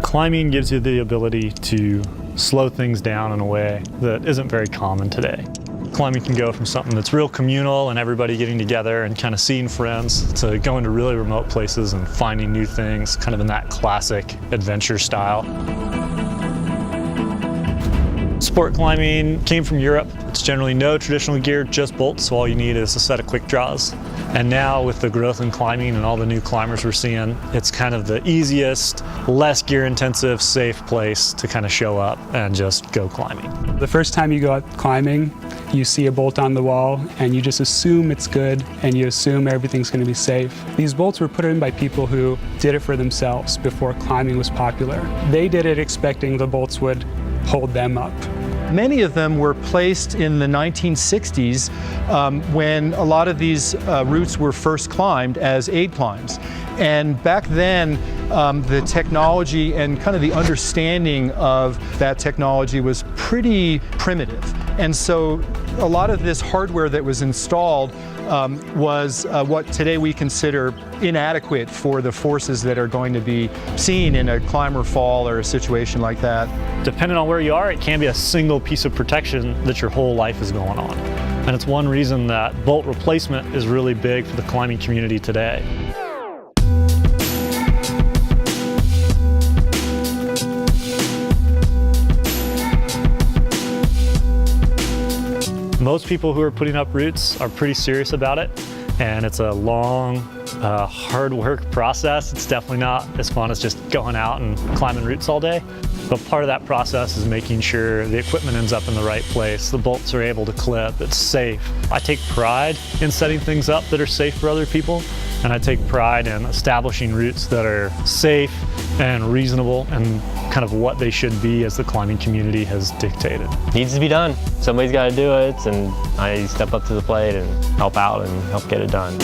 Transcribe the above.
Climbing gives you the ability to slow things down in a way that isn't very common today. Climbing can go from something that's real communal and everybody getting together and kind of seeing friends to going to really remote places and finding new things, kind of in that classic adventure style. Sport climbing came from Europe. It's generally no traditional gear, just bolts, so all you need is a set of quick draws. And now with the growth in climbing and all the new climbers we're seeing, it's kind of the easiest, less gear intensive, safe place to kind of show up and just go climbing. The first time you go out climbing, you see a bolt on the wall and you just assume it's good and you assume everything's going to be safe. These bolts were put in by people who did it for themselves before climbing was popular. They did it expecting the bolts would hold them up. Many of them were placed in the 1960s when a lot of these routes were first climbed as aid climbs. And back then, the technology and kind of the understanding of that technology was pretty primitive. And so a lot of this hardware that was installed was what today we consider inadequate for the forces that are going to be seen in a climb or fall or a situation like that. Depending on where you are, it can be a single piece of protection that your whole life is going on. And it's one reason that bolt replacement is really big for the climbing community today. Most people who are putting up routes are pretty serious about it, and it's a long, hard work process. It's definitely not as fun as just going out and climbing routes all day. But part of that process is making sure the equipment ends up in the right place, the bolts are able to clip, it's safe. I take pride in setting things up that are safe for other people, and I take pride in establishing routes that are safe and reasonable and kind of what they should be as the climbing community has dictated. Needs to be done. Somebody's got to do it, and I step up to the plate and help out and help get it done.